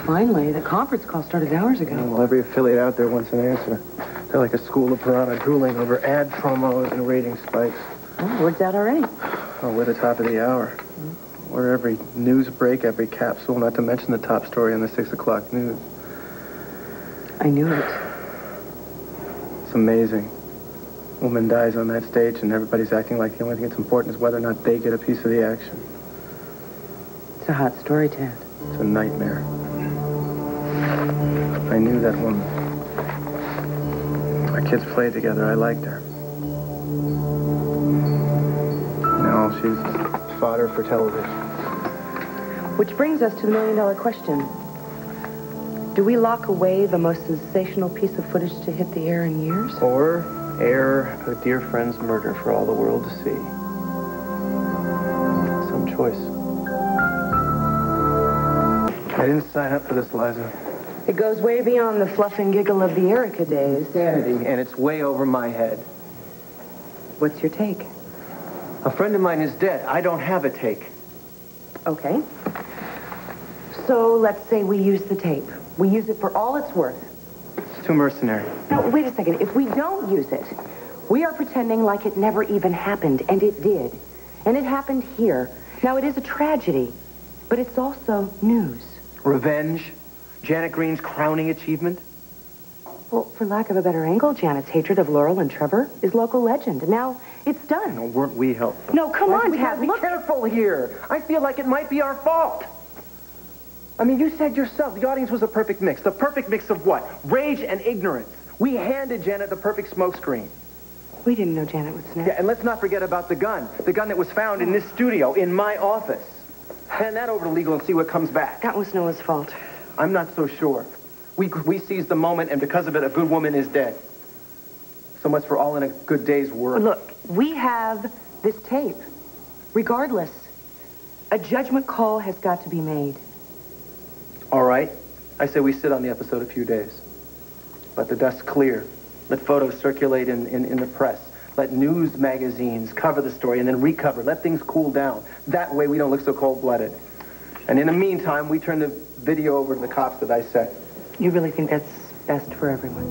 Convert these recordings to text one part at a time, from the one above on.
finally. The conference call started hours ago. Well, every affiliate out there wants an answer. They're like a school of piranha drooling over ad promos and rating spikes. Oh, word's out already. Oh, we're the top of the hour. We're every news break, every capsule, not to mention the top story on the 6 o'clock news. I knew it. It's amazing. Woman dies on that stage and everybody's acting like the only thing that's important is whether or not they get a piece of the action. It's a hot story, Ted. It's a nightmare. I knew that woman. Our kids played together. I liked her. Now she's fodder for television. Which brings us to the million-dollar question. Do we lock away the most sensational piece of footage to hit the air in years? Or air a dear friend's murder for all the world to see? Some choice. I didn't sign up for this, Liza. It goes way beyond the fluff and giggle of the Erica days. Insanity, and it's way over my head. What's your take? A friend of mine is dead. I don't have a take. Okay. So let's say we use the tape. We use it for all it's worth. It's too mercenary. No, wait a second. If we don't use it, we are pretending like it never even happened, and it did. And it happened here. Now, it is a tragedy, but it's also news. Revenge? Janet Green's crowning achievement? Well, for lack of a better angle, Janet's hatred of Laurel and Trevor is local legend. Now, it's done. No, weren't we helpful? No, come on, we Ted. Be careful here. I feel like it might be our fault. I mean, you said yourself the audience was a perfect mix. The perfect mix of what? Rage and ignorance. We handed Janet the perfect smokescreen. We didn't know Janet would snap. Yeah, and let's not forget about the gun. The gun that was found in this studio, in my office. Hand that over to legal and see what comes back. That was Noah's fault. I'm not so sure. We seized the moment, and because of it, a good woman is dead. So much for all in a good day's work. Look, we have this tape. Regardless, a judgment call has got to be made. All right. I say we sit on the episode a few days. Let the dust clear. Let photos circulate in the press. Let news magazines cover the story and then recover. Let things cool down. That way we don't look so cold-blooded. And in the meantime, we turn the video over to the cops that I set. You really think that's best for everyone?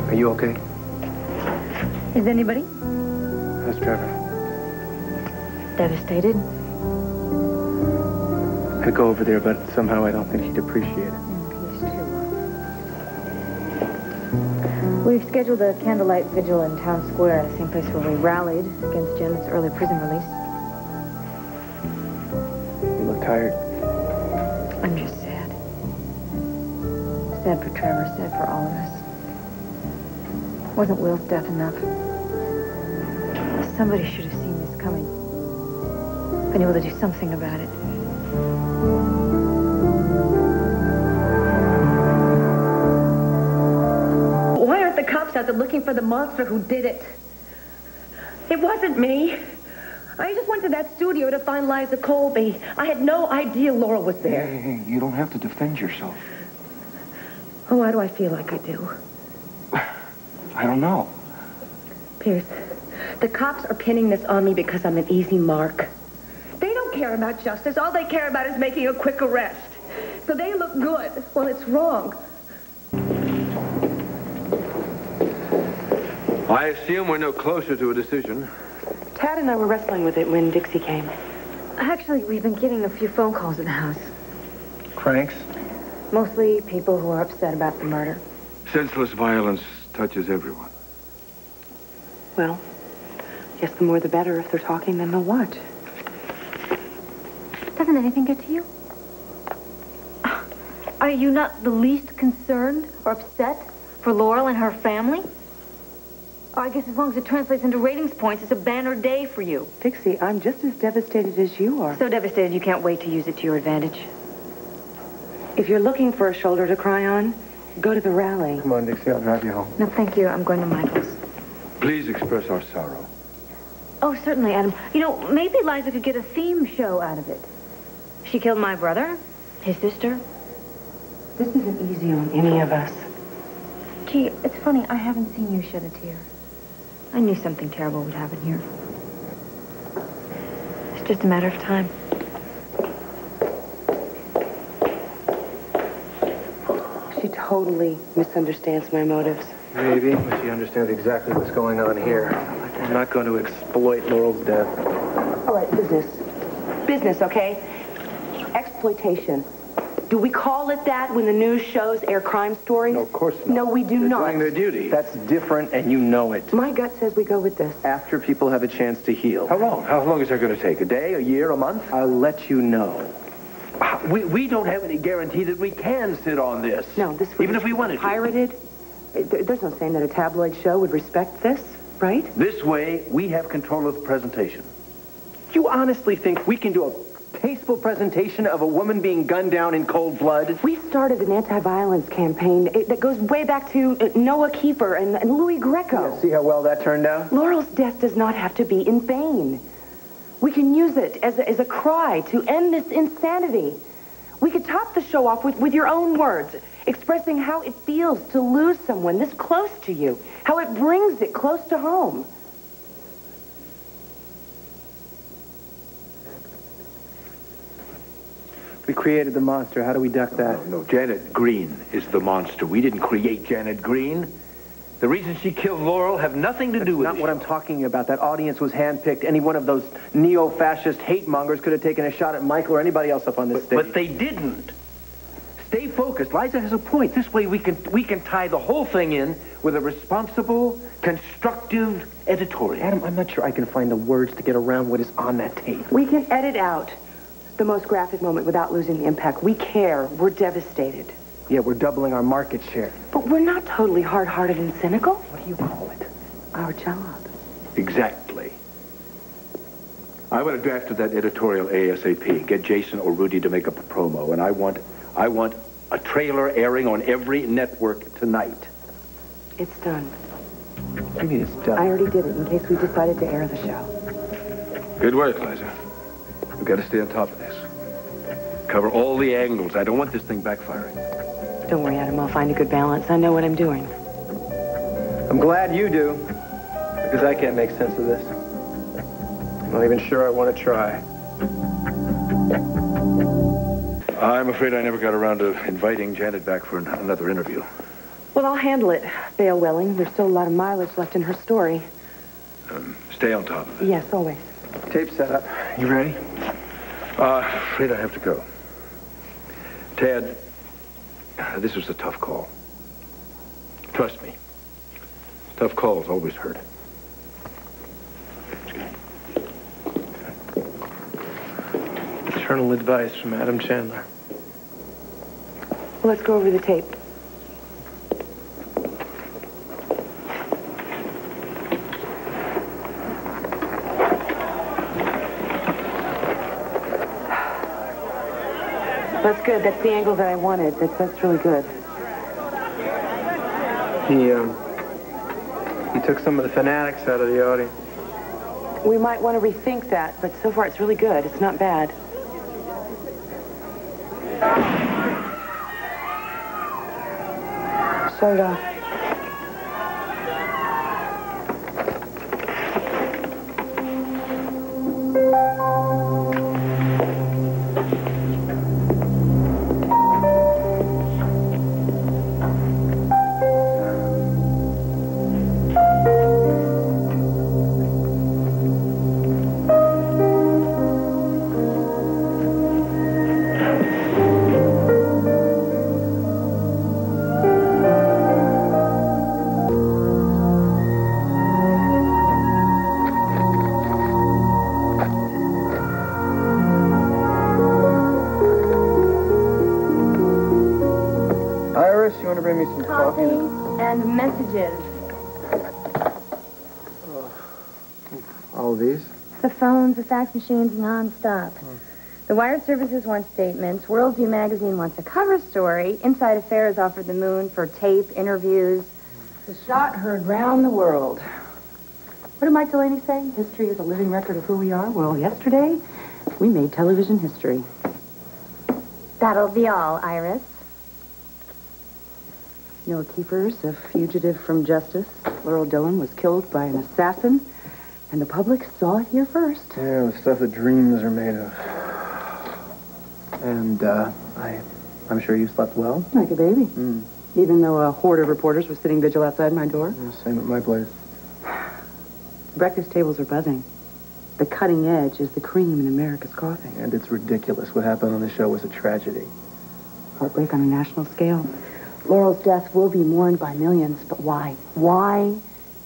Are you okay? Is anybody? How's Trevor? Devastated. I'd go over there, but somehow I don't think he'd appreciate it. He's too low. We've scheduled a candlelight vigil in Town Square, the same place where we rallied against Janet's early prison release. You look tired. I'm just sad. Sad for Trevor, sad for all of us. Wasn't Will's death enough? Somebody should have seen this coming. Been able to do something about it. Why aren't the cops out there looking for the monster who did it? It wasn't me. I just went to that studio to find Liza Colby. I had no idea Laura was there. Hey, you don't have to defend yourself. Oh, why do I feel like I do? I don't know. Pierce, the cops are pinning this on me because I'm an easy mark. They don't care about justice. All they care about is making a quick arrest. So they look good. Well, it's wrong. I assume we're no closer to a decision. Tad and I were wrestling with it when Dixie came. Actually, we've been getting a few phone calls at the house. Cranks? Mostly people who are upset about the murder. Senseless violence touches everyone. Well, I guess the more the better. If they're talking, then they'll watch. Doesn't anything get to you? Are you not the least concerned or upset for Laurel and her family? Oh, I guess as long as it translates into ratings points, it's a banner day for you. Dixie, I'm just as devastated as you are. So devastated you can't wait to use it to your advantage. If you're looking for a shoulder to cry on, go to the rally. Come on, Dixie, I'll drive you home. No, thank you. I'm going to Michael's. Please express our sorrow. Oh, certainly, Adam. You know, maybe Liza could get a theme show out of it. She killed my brother, his sister. This isn't easy on any of us. Gee, it's funny, I haven't seen you shed a tear. I knew something terrible would happen here. It's just a matter of time. She totally misunderstands my motives. Maybe, but she understands exactly what's going on here. I'm not going to exploit Laurel's death. All right, business. Business, okay? Exploitation. Do we call it that when the news shows air crime stories? No, of course not. No, we do They're not. doing their duty. That's different, and you know it. My gut says we go with this. After people have a chance to heal. How long? How long is that going to take? A day, a year, a month? I'll let you know. We don't have any guarantee that we can sit on this. No, this would Even if we wanted to. pirated. There's no saying that a tabloid show would respect this, right? This way, we have control of the presentation. You honestly think we can do a tasteful presentation of a woman being gunned down in cold blood? We started an anti-violence campaign that goes way back to Noah Keefer and Louis Greco. Yeah, see how well that turned out? Laurel's death does not have to be in vain. We can use it as a cry to end this insanity. We could top the show off with your own words, expressing how it feels to lose someone this close to you, how it brings it close to home. We created the monster. How do we duck that? No, Janet Green is the monster. We didn't create Janet Green. The reason she killed Laurel have nothing to do with Not it. what I'm talking about. That audience was handpicked. Any one of those neo-fascist hate mongers could have taken a shot at Michael or anybody else up on this stage. But they didn't. Stay focused. Liza has a point. This way we can tie the whole thing in with a responsible, constructive editorial. Adam, I'm not sure I can find the words to get around what is on that tape. We can edit out the most graphic moment without losing the impact. We care. We're devastated. Yeah, we're doubling our market share. But we're not totally hard-hearted and cynical. What do you call it? Our job. Exactly. I want to draft to that editorial ASAP. Get Jason or Rudy to make up a promo, and I want a trailer airing on every network tonight. It's done. I mean, it's done. I already did it in case we decided to air the show. Good work, Liza. We've got to stay on top of this. Cover all the angles. I don't want this thing backfiring. Don't worry, Adam. I'll find a good balance. I know what I'm doing. I'm glad you do, because I can't make sense of this. I'm not even sure I want to try. I'm afraid I never got around to inviting Janet back for another interview. Well, I'll handle it, Bale Welling. There's still a lot of mileage left in her story. Stay on top of it. Yes, always. Tape set up. You ready? Afraid I have to go. Ted, this was a tough call. Trust me. Tough calls always hurt. Eternal advice from Adam Chandler. Well, let's go over the tape. That's good. That's the angle that I wanted. That's really good. He took some of the fanatics out of the audience. We might want to rethink that, but so far it's really good. It's not bad. Shut it off. You want to bring me some coffee? And messages. All of these? The phones, the fax machines, non-stop. The wire services want statements. Worldview magazine wants a cover story. Inside Affairs offered the moon for tape, interviews. The shot heard round the world. What did Mike Delaney say? History is a living record of who we are. Well, yesterday, we made television history. That'll be all, Iris. Noah Keefer's a fugitive from justice. Laurel Dillon was killed by an assassin, and the public saw it here first. Yeah, the stuff that dreams are made of. And, I'm sure you slept well? Like a baby. Even though a horde of reporters was sitting vigil outside my door. Yeah, same at my place. Breakfast tables are buzzing. The cutting edge is the cream in America's coffee. And it's ridiculous. What happened on the show was a tragedy. Heartbreak on a national scale. Laurel's death will be mourned by millions, but why? Why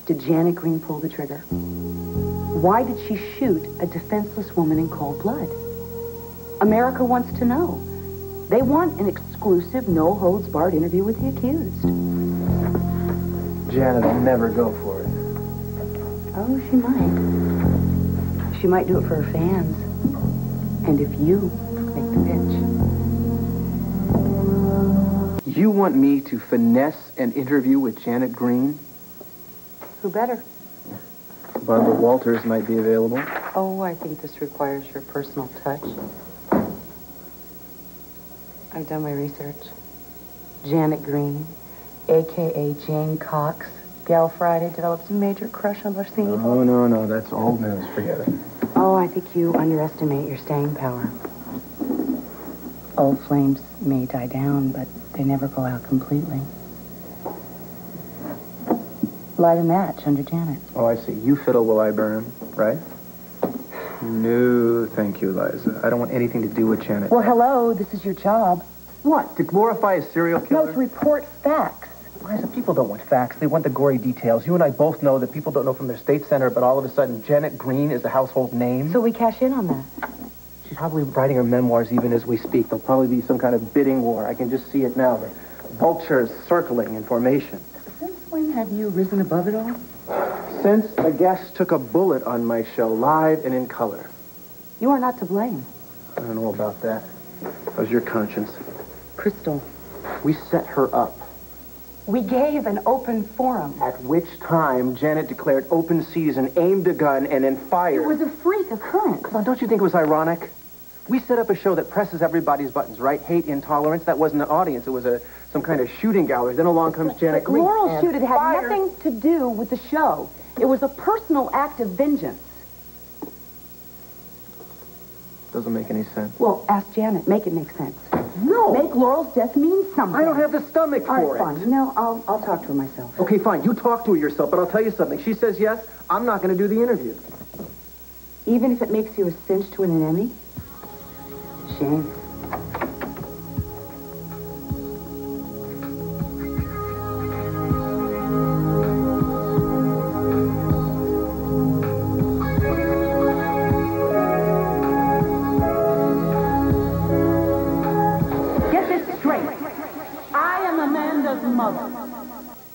did Janet Green pull the trigger? Why did she shoot a defenseless woman in cold blood? America wants to know. They want an exclusive, no-holds-barred interview with the accused. Janet will never go for it. Oh, she might. She might do it for her fans. And if you make the pitch. You want me to finesse an interview with Janet Green? Who better? Barbara Walters might be available. Oh, I think this requires your personal touch. I've done my research. Janet Green, a.k.a. Jane Cox, Gal Friday, develops a major crush on Marcy. No, that's old news. Forget it. Oh, I think you underestimate your staying power. Old flames may die down, but they never go out completely. Light a match under Janet. Oh, I see. You fiddle while I burn, right? No, thank you, Liza. I don't want anything to do with Janet. Well, hello, this is your job. What? To glorify a serial killer? No, to report facts. Liza, people don't want facts. They want the gory details. You and I both know that people don't know from their state center, but all of a sudden, Janet Green is a household name. So we cash in on that. She's probably writing her memoirs even as we speak. There'll probably be some kind of bidding war. I can just see it now. The vultures circling in formation. Since when have you risen above it all? Since a guest took a bullet on my show, live and in color. You are not to blame. I don't know about that. How's your conscience? Crystal, We set her up. we gave an open forum. At which time, Janet declared open season, aimed a gun, and then fired. It was a freak occurrence. Come on, don't you think it was ironic? We set up a show that presses everybody's buttons, right? Hate, intolerance. That wasn't an audience. It was some kind of shooting gallery. Then along comes Janet Green. Laurel shoot, it had fired. nothing to do with the show. It was a personal act of vengeance. Doesn't make any sense. Well, ask Janet. Make it make sense. No. Make Laurel's death mean something. I don't have the stomach All for right, fine. it. You know, I'll talk to her myself. Okay, fine. You talk to her yourself, but I'll tell you something. She says yes, I'm not going to do the interview. Even if it makes you a cinch to win an Emmy? Shame. Get this straight. I am Amanda's mother.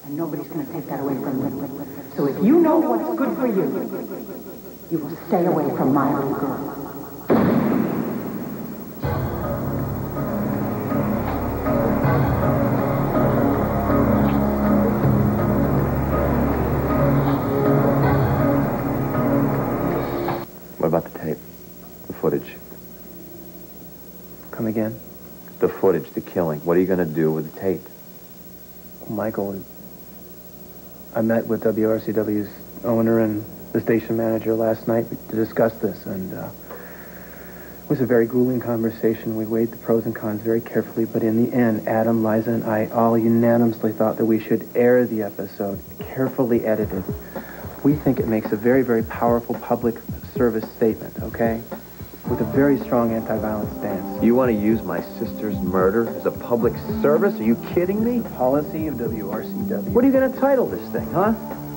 And nobody's going to take that away from me. So if you know what's good for you, you will stay away from my little girl. What about the tape? The footage? Come again? The footage, the killing. What are you going to do with the tape? Michael, I met with WRCW's owner and the station manager last night to discuss this, and it was a very grueling conversation. We weighed the pros and cons very carefully, but in the end, Adam, Liza, and I all unanimously thought that we should air the episode, carefully edited. We think it makes a very, very powerful public service statement, okay? With a very strong anti-violence stance. You want to use my sister's murder as a public service? Are you kidding me? Policy of WRCW. What are you going to title this thing, huh?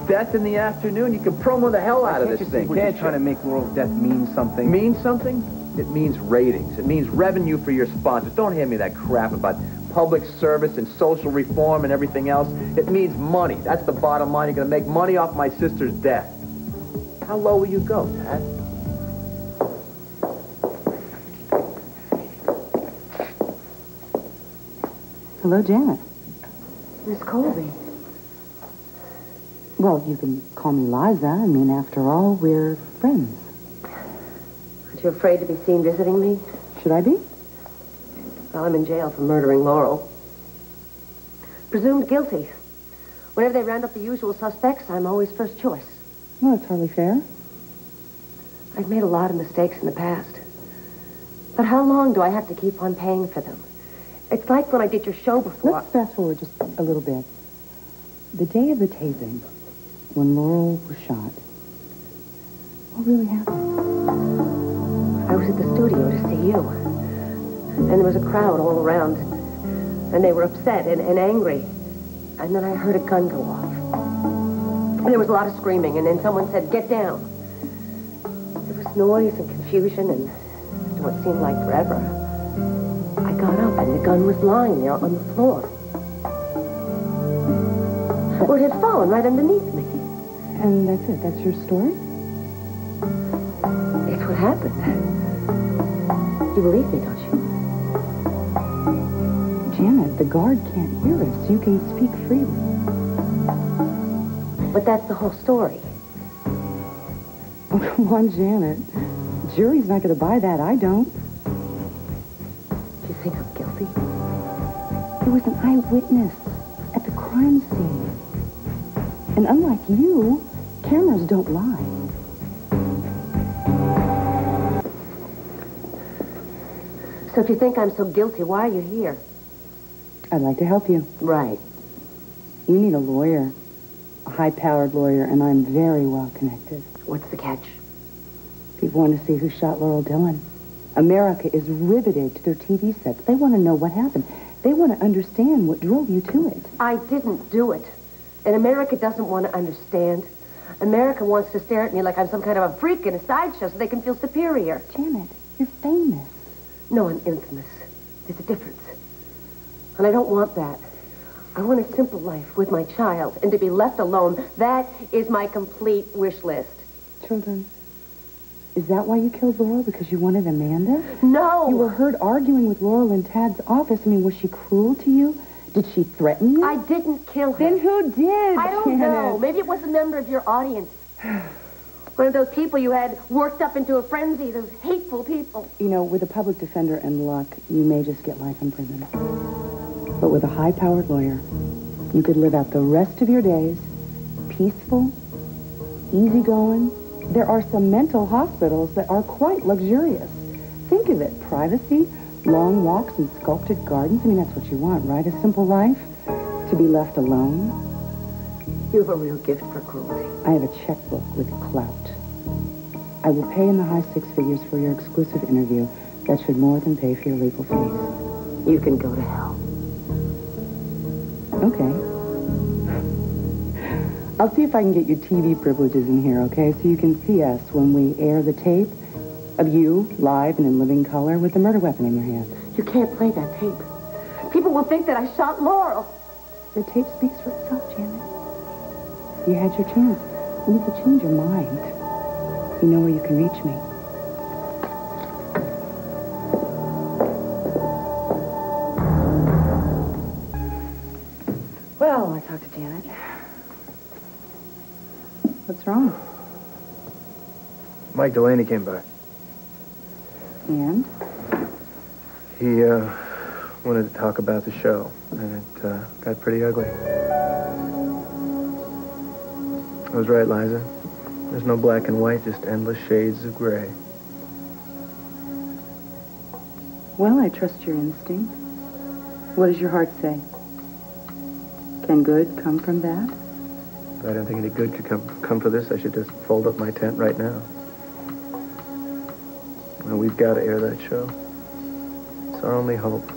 Death in the Afternoon? You can promo the hell out of this thing, We're can't just trying to you? make Laurel's death mean something. Mean something? It means ratings. It means revenue for your sponsors. Don't hand me that crap about public service and social reform and everything else. It means money. That's the bottom line. You're going to make money off my sister's death. How low will you go, Tad? Hello, Janet. Miss Colby. Well, you can call me Liza. I mean, after all, we're friends. Aren't you afraid to be seen visiting me? Should I be? Well, I'm in jail for murdering Laurel. Presumed guilty. Whenever they round up the usual suspects, I'm always first choice. Well, that's hardly fair. I've made a lot of mistakes in the past. But how long do I have to keep on paying for them? It's like when I did your show before. Let's fast forward just a little bit. The day of the taping, when Laurel was shot, what really happened? I was at the studio to see you. And there was a crowd all around. And they were upset and angry. And then I heard a gun go off. And there was a lot of screaming, and then someone said, "Get down." There was noise and confusion, and after what seemed like forever, I got up, and the gun was lying there on the floor. Well, it had fallen right underneath me. And that's it? That's your story? It's what happened. You believe me, don't you? Janet, the guard can't hear us. You can speak freely. But that's the whole story. Oh, come on, Janet. Jury's not going to buy that. I don't. You think I'm guilty? There was an eyewitness at the crime scene. And unlike you, cameras don't lie. So if you think I'm so guilty, why are you here? I'd like to help you. Right. You need a lawyer, a high-powered lawyer, and I'm very well connected. What's the catch? People want to see who shot Laurel Dillon. America is riveted to their TV sets. They want to know what happened. They want to understand what drove you to it. I didn't do it. And America doesn't want to understand. America wants to stare at me like I'm some kind of a freak in a sideshow so they can feel superior. Janet, you're famous. No, I'm infamous. There's a difference. And I don't want that. I want a simple life with my child and to be left alone. That is my complete wish list. Children, is that why you killed Laurel? Because you wanted Amanda? No! You were heard arguing with Laurel in Tad's office. I mean, was she cruel to you? Did she threaten you? I didn't kill her. Then who did, I don't know. Maybe it was a member of your audience. One of those people you had worked up into a frenzy, those hateful people. You know, with a public defender and luck, you may just get life in prison. But with a high-powered lawyer, you could live out the rest of your days peaceful, easygoing. There are some mental hospitals that are quite luxurious. Think of it, privacy, long walks and sculpted gardens. I mean, that's what you want, right? A simple life, to be left alone. You have a real gift for cruelty. I have a checkbook with clout. I will pay in the high six figures for your exclusive interview. That should more than pay for your legal fees. You can go to hell. Okay. I'll see if I can get you TV privileges in here, okay? So you can see us when we air the tape of you, live and in living color, with the murder weapon in your hand. You can't play that tape. People will think that I shot Laurel. The tape speaks for itself, Janet. You had your chance. And if you change your mind, you know where you can reach me. Well, I talked to Janet. What's wrong? Mike Delaney came by. And? He, wanted to talk about the show, and it, got pretty ugly. I was right, Liza. There's no black and white, just endless shades of gray. Well, I trust your instinct. What does your heart say? Can good come from bad? If I don't think any good could come for this, I should just fold up my tent right now. Well, we've got to air that show. It's our only hope.